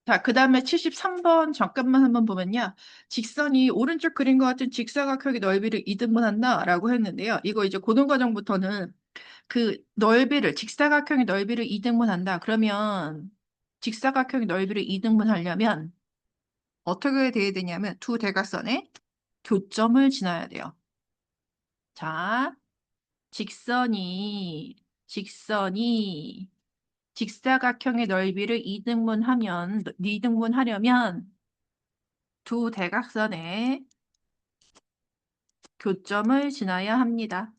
자, 그 다음에 73번 잠깐만 한번 보면요. 직선이 오른쪽 그림과 같은 직사각형의 넓이를 이등분한다라고 했는데요. 이거 이제 고등과정부터는 그 넓이를 직사각형의 넓이를 이등분한다. 그러면 직사각형의 넓이를 이등분하려면 어떻게 돼야 되냐면 두 대각선의 교점을 지나야 돼요. 자, 직선이 직사각형의 넓이를 이등분하려면 두 대각선의 교점을 지나야 합니다.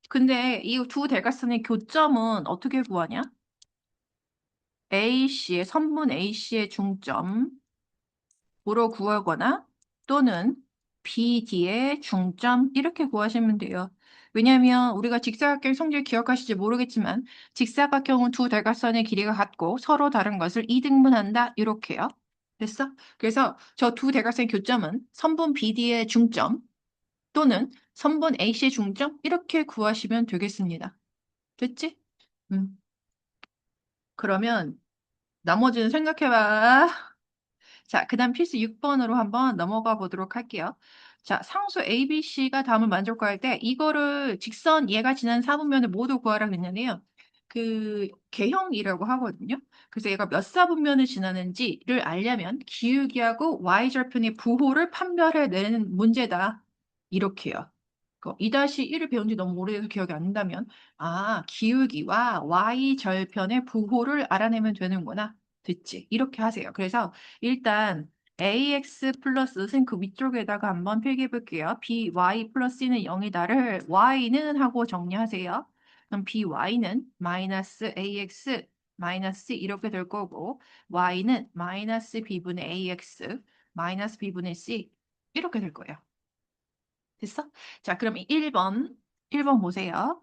근데 이 두 대각선의 교점은 어떻게 구하냐? 선분 AC의 중점 으로 구하거나 또는 BD의 중점 이렇게 구하시면 돼요. 왜냐하면 우리가 직사각형 성질 기억하실지 모르겠지만 직사각형은 두 대각선의 길이가 같고 서로 다른 것을 이등분한다 이렇게요. 됐어? 그래서 저 두 대각선의 교점은 선분 BD의 중점 또는 선분 AC의 중점 이렇게 구하시면 되겠습니다. 됐지? 그러면 나머지는 생각해봐. 자, 그 다음 필수 6번으로 한번 넘어가 보도록 할게요. 자, 상수 ABC가 다음을 만족할 때 이거를 직선 얘가 지난 사분면을 모두 구하라 그랬는데요. 그 개형이라고 하거든요. 그래서 얘가 몇 사분면을 지나는지를 알려면 기울기하고 y절편의 부호를 판별해내는 문제다. 이렇게요. 2-1을 배운 지 너무 오래돼서 기억이 안 난다면 기울기와 y절편의 부호를 알아내면 되는구나. 됐지? 이렇게 하세요. 그래서 일단 ax 플러스 선생님 그 위쪽에다가 한번 필기해 볼게요. by 플러스 c는 0이다를 y는 하고 정리하세요. 그럼 by는 마이너스 ax 마이너스 c 이렇게 될 거고 y는 마이너스 b분의 ax 마이너스 b분의 c 이렇게 될 거예요. 됐어? 자, 그럼 1번 보세요.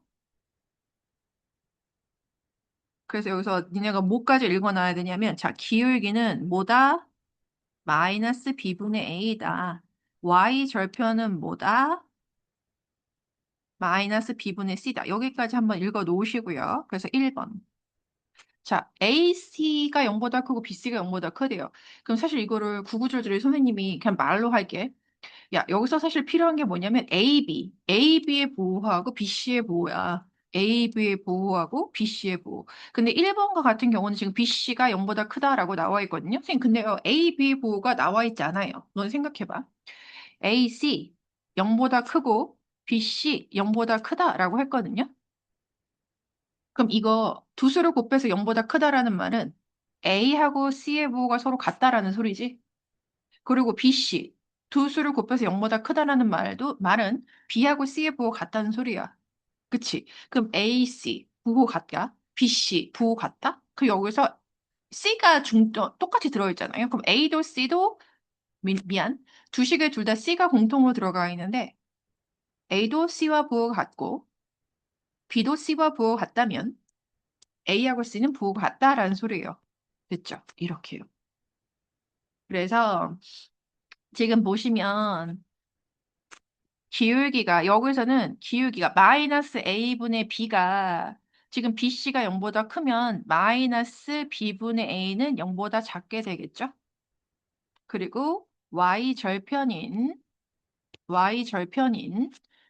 그래서 여기서 니네가 뭐까지 읽어놔야 되냐면 자, 기울기는 뭐다? 마이너스 b분의 a다. y 절편은 뭐다? 마이너스 b분의 c다. 여기까지 한번 읽어 놓으시고요. 그래서 1번. 자, AC가 0보다 크고 BC가 0보다 크대요. 그럼 사실 이거를 구구절절히 선생님이 그냥 말로 할게. 야, 여기서 사실 필요한 게 뭐냐면 AB. AB의 보호하고 BC의 보호야. AB의 보호하고 BC의 보호. 근데 1번과 같은 경우는 지금 BC가 0보다 크다라고 나와 있거든요. 선생님, 근데요, AB의 보호가 나와 있지 않아요. 넌 생각해봐. AC 0보다 크고 BC 0보다 크다라고 했거든요. 그럼 이거 두 수를 곱해서 0보다 크다라는 말은 A하고 C의 부호가 서로 같다라는 소리지. 그리고 BC 두 수를 곱해서 0보다 크다라는 말은 B하고 C의 부호가 같다는 소리야. 그치? 그럼 AC 부호 같다? BC 부호 같다? 그 여기서 C가 똑같이 들어있잖아요. 그럼 A도 C도 미안. 두 식에 둘 다 C가 공통으로 들어가 있는데 A도 C와 부호가 같고 B도 C와 부호가 같다면 A하고 C는 부호가 같다라는 소리예요. 됐죠? 이렇게요. 그래서 지금 보시면 기울기가 여기서는 기울기가 마이너스 A분의 B가 지금 BC가 0보다 크면 마이너스 B분의 A는 0보다 작게 되겠죠? 그리고 Y절편인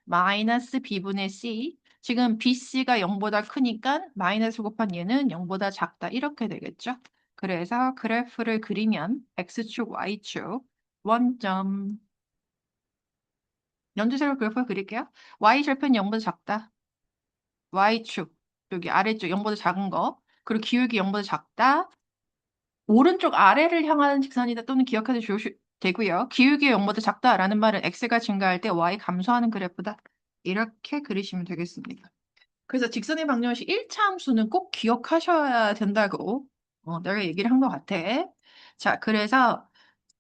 마이너스 B분의 C 지금 BC가 0보다 크니까 마이너스 곱한 얘는 0보다 작다 이렇게 되겠죠? 그래서 그래프를 그리면 X축, Y축 원점 연두색으로 그래프를 그릴게요. Y절편이 0보다 작다. Y축 여기 아래쪽 0보다 작은 거 그리고 기울기 0보다 작다. 오른쪽 아래를 향하는 직선이다 또는 기억해도 되고요. 기울기 0보다 작다라는 말은 x가 증가할 때 y 감소하는 그래프다. 이렇게 그리시면 되겠습니다. 그래서 직선의 방정식 1차 함수는 꼭 기억하셔야 된다고 내가 얘기를 한 것 같아. 자, 그래서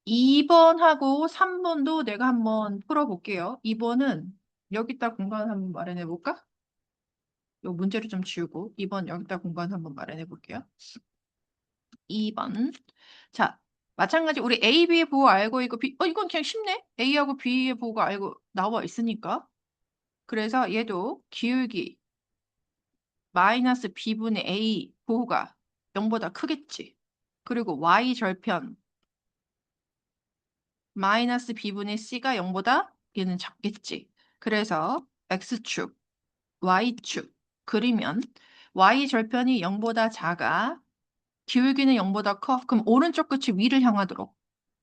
2번하고 3번도 내가 한번 풀어볼게요. 2번은 여기다 공간 한번 마련해 볼까? 요 문제를 좀 지우고 2번 여기다 공간 한번 마련해 볼게요. 2번. 자, 마찬가지 우리 A, B의 보호 알고 있고 이건 그냥 쉽네. A하고 B의 보호가 알고 나와 있으니까. 그래서 얘도 기울기 마이너스 B분의 A 보호가 0보다 크겠지. 그리고 Y 절편 마이너스 B분의 C가 0보다 얘는 작겠지. 그래서 X축, Y축 그리면 Y 절편이 0보다 작아. 기울기는 0보다 커. 그럼 오른쪽 끝이 위를 향하도록.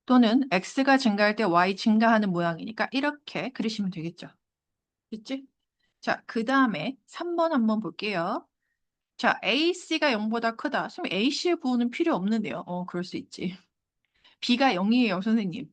또는 x가 증가할 때 y 증가하는 모양이니까 이렇게 그리시면 되겠죠. 됐지? 자, 그 다음에 3번 한번 볼게요. 자, AC가 0보다 크다. 그럼 AC의 부호는 필요 없는데요. 그럴 수 있지. B가 0이에요, 선생님.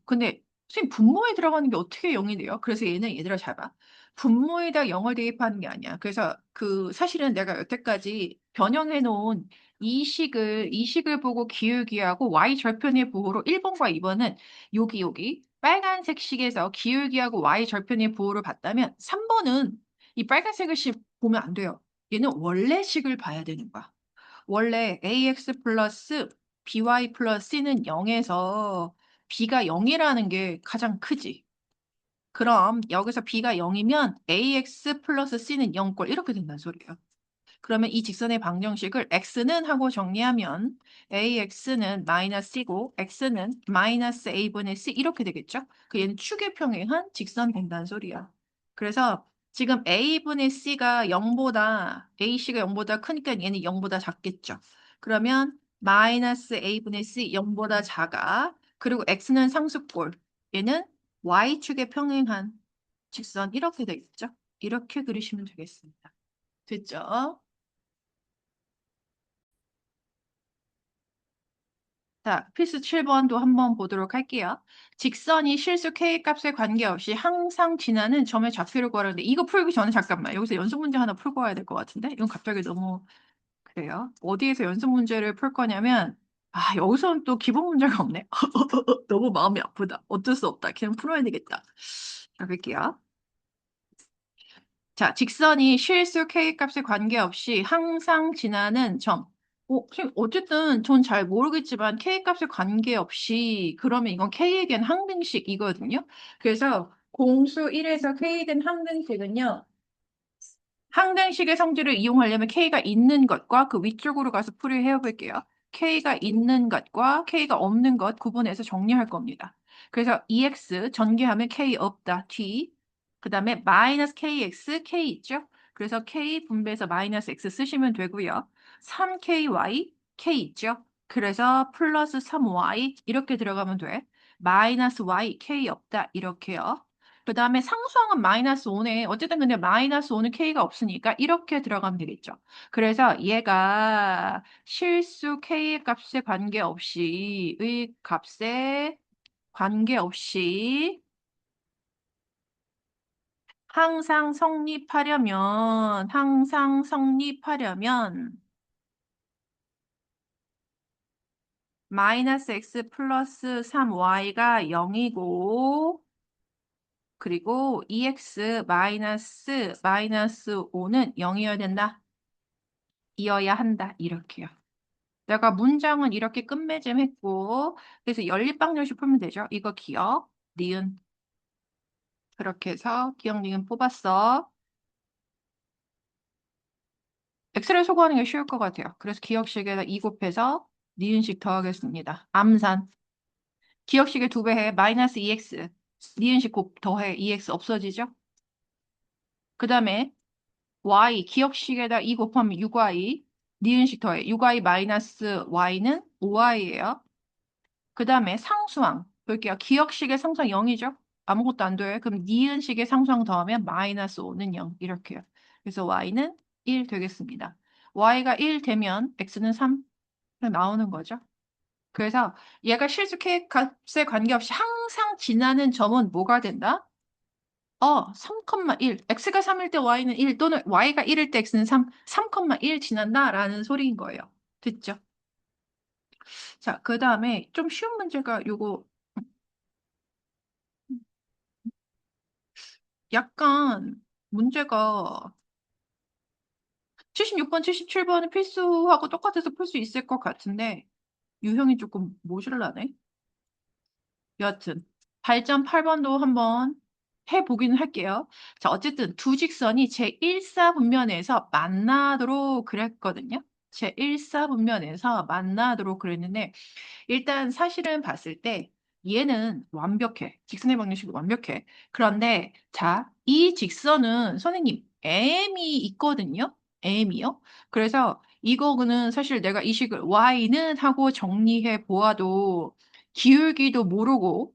근데 선생님 분모에 들어가는 게 어떻게 0이 돼요? 그래서 얘는 얘들아 잘 봐. 분모에다 0을 대입하는 게 아니야. 그래서 그 사실은 내가 여태까지 변형해 놓은 이 식을 보고 기울기하고 y 절편의 부호로 1번과 2번은 여기 빨간색 식에서 기울기하고 y 절편의 부호를 봤다면 3번은 이 빨간색을 보면 안 돼요. 얘는 원래 식을 봐야 되는 거야. 원래 ax 플러스 by 플러스 c는 0에서 b가 0이라는 게 가장 크지. 그럼 여기서 b가 0이면 ax 플러스 c는 0꼴 이렇게 된다는 소리예요. 그러면 이 직선의 방정식을 x는 하고 정리하면 ax는 마이너스 c고 x는 마이너스 a분의 c 이렇게 되겠죠? 그 얘는 축의 평행한 직선 된다는 소리야. 그래서 지금 a분의 c가 0보다 ac가 0보다 크니까 얘는 0보다 작겠죠. 그러면 마이너스 a분의 c 0보다 작아. 그리고 x는 상수꼴. 얘는 y축의 평행한 직선 이렇게 되겠죠? 이렇게 그리시면 되겠습니다. 됐죠? 자, 필수 7번도 한번 보도록 할게요. 직선이 실수 K값에 관계없이 항상 지나는 점의 좌표를 구하라는데 이거 풀기 전에 잠깐만 여기서 연습 문제 하나 풀고 와야 될 것 같은데 이건 갑자기 너무 그래요. 어디에서 연습 문제를 풀 거냐면 여기서는 또 기본 문제가 없네. 너무 마음이 아프다. 어쩔 수 없다. 그냥 풀어야 되겠다. 자, 볼게요. 자, 직선이 실수 K값에 관계없이 항상 지나는 점. 선생님, 어쨌든 전 잘 모르겠지만 K값에 관계없이 그러면 이건 K에 대한 항등식이거든요. 그래서 공수 1에서 K에 대한 항등식은요. 항등식의 성질을 이용하려면 K가 있는 것과 그 위쪽으로 가서 풀이를 해볼게요. K가 있는 것과 K가 없는 것 구분해서 정리할 겁니다. 그래서 EX 전개하면 K 없다. T. 그 다음에 마이너스 KX, K 있죠? 그래서 K 분배해서 마이너스 X 쓰시면 되고요. 3KY, K 있죠? 그래서 플러스 3Y 이렇게 들어가면 돼. 마이너스 Y, K 없다. 이렇게요. 그 다음에 상수항은 마이너스 5네. 어쨌든 근데 마이너스 5는 K가 없으니까 이렇게 들어가면 되겠죠. 그래서 얘가 실수 K의 값에 관계없이 의 값에 관계없이 항상 성립하려면 마이너스 x 플러스 3y가 0이고 그리고 EX 마이너스 5는 0이어야 된다. 이어야 한다. 이렇게요. 내가 문장은 이렇게 끝맺음 했고 그래서 연립방정식 풀면 되죠. 이거 기억, 니은 그렇게 해서 기억, 니은 뽑았어. 엑셀을 소거하는 게 쉬울 것 같아요. 그래서 기억식에다 2 곱해서 니은식 더하겠습니다. 암산. 기억식에 2배 해. 마이너스 2x. 니은식 곱 더해. 2x 없어지죠? 그 다음에 y. 기억식에다 2 곱하면 6y. 니은식 더해. 6y 마이너스 y는 5y예요. 그 다음에 상수항. 볼게요. 기억식의 상수항 0이죠? 아무것도 안 돼요. 그럼 니은식의 상수항 더하면 마이너스 5는 0. 이렇게요. 그래서 y는 1 되겠습니다. y가 1 되면 x는 3 나오는 거죠. 그래서 얘가 실수 K 값에 관계없이 항상 지나는 점은 뭐가 된다? 3,1. x가 3일 때 y는 1 또는 y가 1일 때 x는 3, 3,1 지난다라는 소리인 거예요. 됐죠? 자, 그 다음에 좀 쉬운 문제가 요거 약간 문제가 76번, 77번은 필수하고 똑같아서 풀 수 있을 것 같은데 유형이 조금 모질라네. 여하튼 발전 8번도 한번 해보기는 할게요. 자, 어쨌든 두 직선이 제1사분면에서 만나도록 그랬거든요. 제1사분면에서 만나도록 그랬는데 일단 사실은 봤을 때 얘는 완벽해. 직선의 방정식이 완벽해. 그런데 자, 이 직선은 선생님 M이 있거든요. M이요. 그래서 이거는 사실 내가 이 식을 Y는 하고 정리해 보아도 기울기도 모르고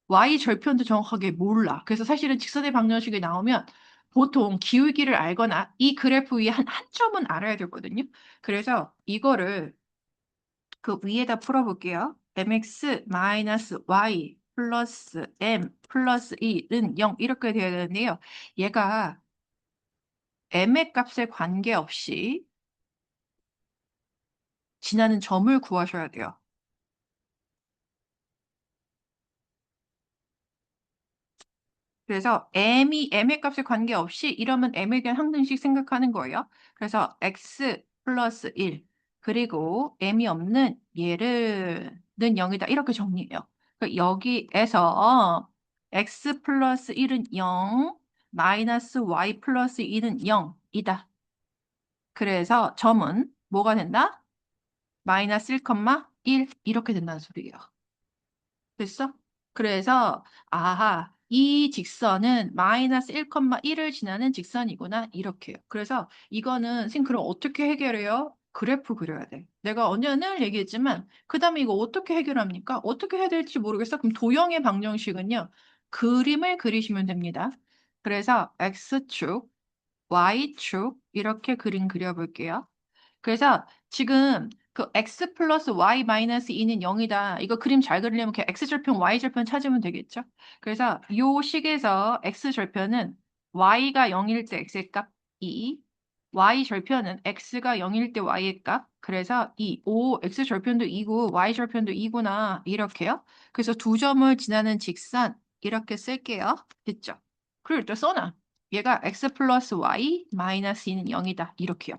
Y 절편도 정확하게 몰라. 그래서 사실은 직선의 방정식이 나오면 보통 기울기를 알거나 이 그래프 위에 한 점은 알아야 되거든요. 그래서 이거를 그 위에다 풀어볼게요. mx 마이너스 y 플러스 m 플러스 1은 0 이렇게 돼야 되는데요. 얘가 m의 값에 관계없이 지나는 점을 구하셔야 돼요. 그래서 m의 값에 관계없이 이러면 m에 대한 항등식 생각하는 거예요. 그래서 x 플러스 1 그리고 m이 없는 얘를 는 0이다 이렇게 정리해요. 여기에서 x 플러스 1은 0 마이너스 y 플러스 2는 0이다. 그래서 점은 뭐가 된다? 마이너스 1,1 이렇게 된다는 소리예요. 됐어? 그래서 이 직선은 마이너스 1,1을 지나는 직선이구나 이렇게요. 그래서 이거는 선생님 그럼 어떻게 해결해요? 그래프 그려야 돼. 내가 언제는 얘기했지만 그 다음에 이거 어떻게 해결합니까? 어떻게 해야 될지 모르겠어. 그럼 도형의 방정식은요. 그림을 그리시면 됩니다. 그래서 X축, Y축 이렇게 그림 그려볼게요. 그래서 지금 그 x 플러스 y 마이너스 2는 0이다. 이거 그림 잘 그리려면 그냥 x절편, y절편 찾으면 되겠죠? 그래서 요 식에서 x절편은 y가 0일 때 x의 값 2, y절편은 x가 0일 때 y의 값. 그래서 2, x절편도 2고 y절편도 2구나. 이렇게요. 그래서 두 점을 지나는 직선 이렇게 쓸게요. 됐죠? 그리고 또 써놔. 얘가 x 플러스 y 마이너스 2는 0이다. 이렇게요.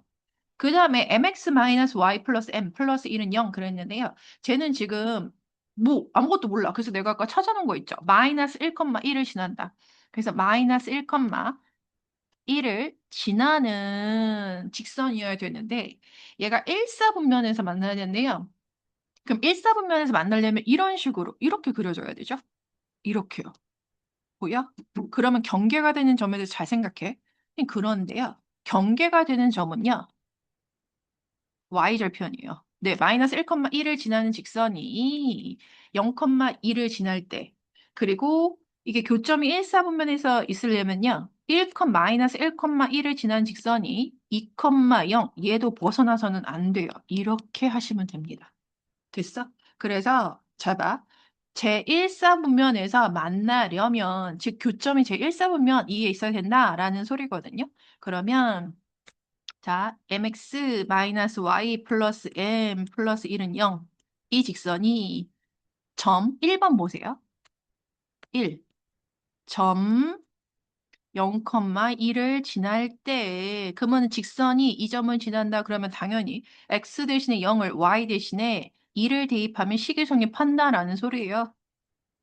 그 다음에 mx-y 플러스 m 플러스 1은 0 그랬는데요. 쟤는 지금 뭐 아무것도 몰라. 그래서 내가 아까 찾아놓은 거 있죠. 마이너스 1,1을 지난다. 그래서 마이너스 1,1을 지나는 직선이어야 되는데 얘가 1사분면에서 만나야 되는데요. 그럼 1사분면에서 만나려면 이런 식으로 이렇게 그려줘야 되죠. 이렇게요. 보여? 그러면 경계가 되는 점에 대해서 잘 생각해. 그런데요. 경계가 되는 점은요. y절편이에요. 네, 마이너스 1,1을 지나는 직선이 0,1을 지날 때 그리고 이게 교점이 1사분면에서 있으려면요. 마이너스 1,1을 지나는 직선이 2,0 얘도 벗어나서는 안 돼요. 이렇게 하시면 됩니다. 됐어? 그래서 잘 봐. 제1사분면에서 만나려면 즉 교점이 제1사분면 이에 있어야 된다라는 소리거든요. 그러면 자, mx-y 플러스 m 플러스 1은 0. 이 직선이 점 1번 보세요. 1. 점 0,1을 지날 때 그러면 직선이 이 점을 지난다 그러면 당연히 x 대신에 0을 y 대신에 2를 대입하면 식이성립한다라는 소리예요.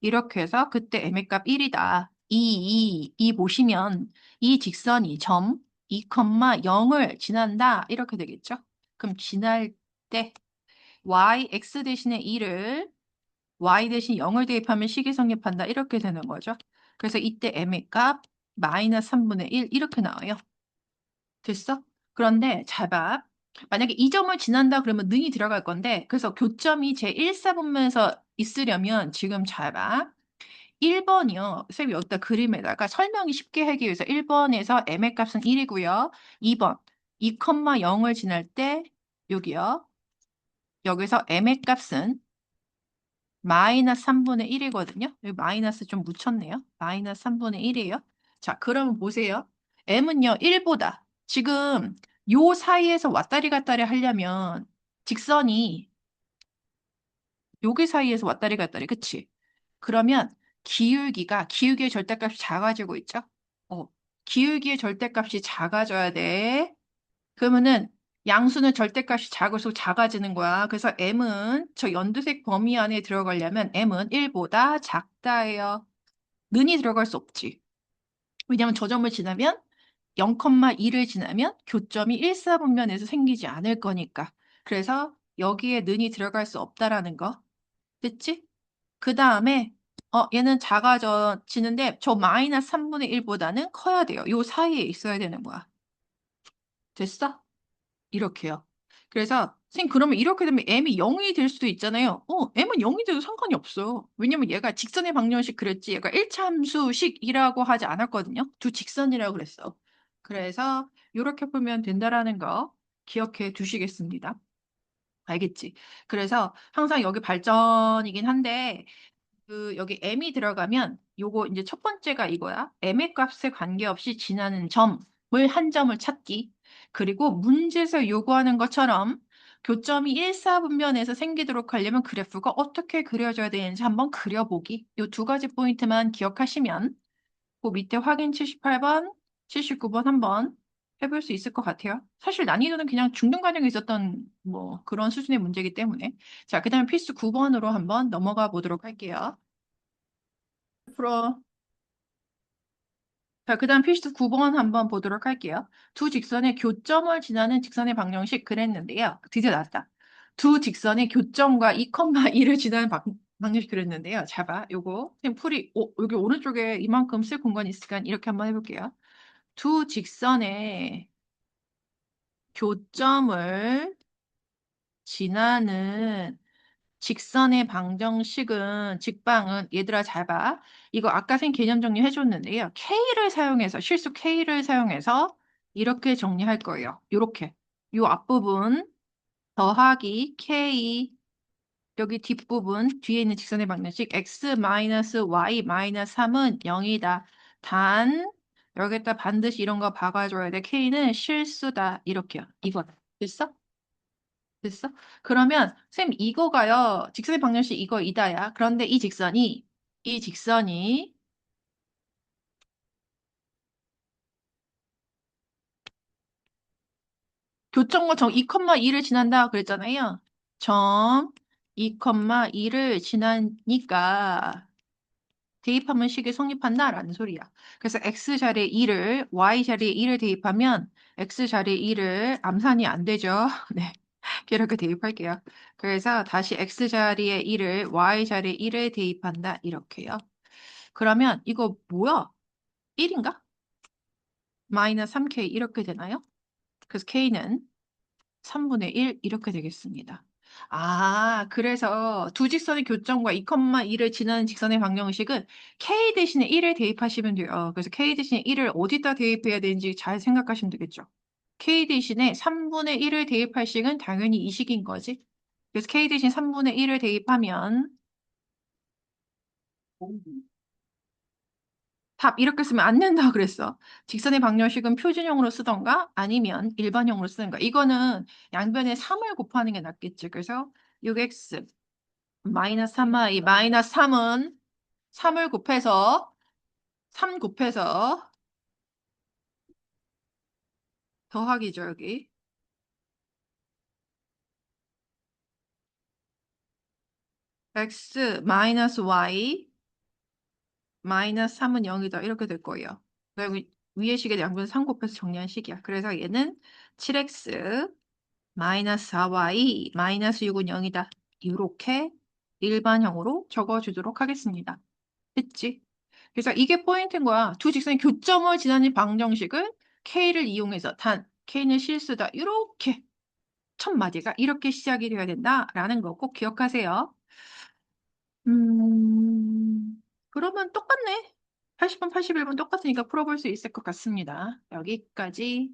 이렇게 해서 그때 m의 값 1이다. 이 보시면 이 직선이 점 2,0을 지난다. 이렇게 되겠죠? 그럼 지날 때 x 대신에 2를 y 대신 0을 대입하면 식이성립한다. 이렇게 되는 거죠. 그래서 이때 m의 값 마이너스 3분의 1 이렇게 나와요. 됐어? 그런데 잘 봐. 만약에 이 점을 지난다 그러면 능이 들어갈 건데 그래서 교점이 제1사분면에서 있으려면 지금 잘 봐. 1번이요. 선생님이 여기다 그림에다가 설명이 쉽게 하기 위해서 1번에서 m의 값은 1이고요. 2번 2,0을 지날 때 여기요. 여기서 m의 값은 마이너스 3분의 1이거든요. 여기 마이너스 좀 묻혔네요. 마이너스 3분의 1이에요. 자, 그러면 보세요. m은요. 1보다 지금 요 사이에서 왔다리 갔다리 하려면 직선이 여기 사이에서 왔다리 갔다리 그치? 그러면 기울기의 절대값이 작아지고 있죠? 어, 기울기의 절대값이 작아져야 돼. 그러면은 양수는 절대값이 작을수록 작아지는 거야. 그래서 m은 저 연두색 범위 안에 들어가려면 m은 1보다 작다예요. 는이 들어갈 수 없지. 왜냐하면 저 점을 지나면 0,2를 지나면 교점이 1사분면에서 생기지 않을 거니까. 그래서 여기에 는이 들어갈 수 없다라는 거. 됐지? 그 다음에 얘는 작아지는데 저 마이너스 3분의 1보다는 커야 돼요. 요 사이에 있어야 되는 거야. 됐어? 이렇게요. 그래서 선생님 그러면 이렇게 되면 m이 0이 될 수도 있잖아요. m은 0이 돼도 상관이 없어요. 왜냐면 얘가 직선의 방정식 그랬지. 얘가 1참수식이라고 하지 않았거든요. 두 직선이라고 그랬어. 그래서 이렇게 보면 된다라는 거 기억해 두시겠습니다. 알겠지? 그래서 항상 여기 발전이긴 한데 여기 m이 들어가면 요거 이제 첫 번째가 이거야. m의 값에 관계없이 지나는 점을 한 점을 찾기. 그리고 문제에서 요구하는 것처럼 교점이 1사분면에서 생기도록 하려면 그래프가 어떻게 그려져야 되는지 한번 그려보기. 요 두 가지 포인트만 기억하시면 그 밑에 확인 78번, 79번 한번 해볼 수 있을 것 같아요. 사실 난이도는 그냥 중등 과정에 있었던 뭐 그런 수준의 문제이기 때문에. 자, 그 다음에 필수 9번으로 한번 넘어가 보도록 할게요. 풀어. 자, 그 다음 필수 9번 한번 보도록 할게요. 두 직선의 교점을 지나는 직선의 방정식 그랬는데요. 드디어 나왔다. 두 직선의 교점과 2,2를 지나는 방정식 그랬는데요. 자, 봐. 요거. 선생님 풀이, 여기 오른쪽에 이만큼 쓸 공간이 있으니까 이렇게 한번 해볼게요. 두 직선의 교점을 지나는 직선의 방정식은 직방은 얘들아 잘 봐. 이거 아까 선 개념 정리 해줬는데요. K를 사용해서 실수 K를 사용해서 이렇게 정리할 거예요. 이렇게 요 앞부분 더하기 k 여기 뒷부분 뒤에 있는 직선의 방정식 x-y-3은 0이다. 단 여기다 반드시 이런 거 박아줘야 돼. k는 실수다. 이렇게요. 이거 됐어? 됐어? 그러면 쌤 이거가요. 직선의 방정식 이거 이다야. 그런데 이 직선이 교점과 점 2,2를 지난다 그랬잖아요. 점 2,2를 지나니까 대입하면 식이 성립한다라는 소리야. 그래서 x 자리에 2를 y 자리에 2를 대입하면 x 자리에 2를 암산이 안 되죠. 네. 이렇게 대입할게요. 그래서 다시 x 자리에 1을 y 자리에 1을 대입한다. 이렇게요. 그러면 이거 뭐야? 1인가? 마이너스 3k 이렇게 되나요? 그래서 k는 3분의 1 이렇게 되겠습니다. 아, 그래서 두 직선의 교점과 2,2를 지나는 직선의 방정식은 k 대신에 1을 대입하시면 돼요. 그래서 k 대신에 1을 어디다 대입해야 되는지 잘 생각하시면 되겠죠. k 대신에 3분의 1을 대입할 식은 당연히 이 식인 거지. 그래서 k 대신 3분의 1을 대입하면 답 이렇게 쓰면 안 된다 그랬어. 직선의 방정식은 표준형으로 쓰던가 아니면 일반형으로 쓰는가. 이거는 양변에 3을 곱하는 게 낫겠지. 그래서 6x 마이너스 3y 마이너스 3은 3을 곱해서 3 곱해서 더하기죠 여기. x 마이너스 y 마이너스 3은 0이다. 이렇게 될 거예요. 여기 위에 식에 양변 3 곱해서 정리한 식이야. 그래서 얘는 7x 마이너스 4y 마이너스 6은 0이다. 이렇게 일반형으로 적어주도록 하겠습니다. 됐지? 그래서 이게 포인트인 거야. 두 직선의 교점을 지나는 방정식을 K를 이용해서 단 K는 실수다. 이렇게 첫 마디가 이렇게 시작이 되어야 된다라는 거 꼭 기억하세요. 그러면 똑같네. 80번, 81번 똑같으니까 풀어볼 수 있을 것 같습니다. 여기까지.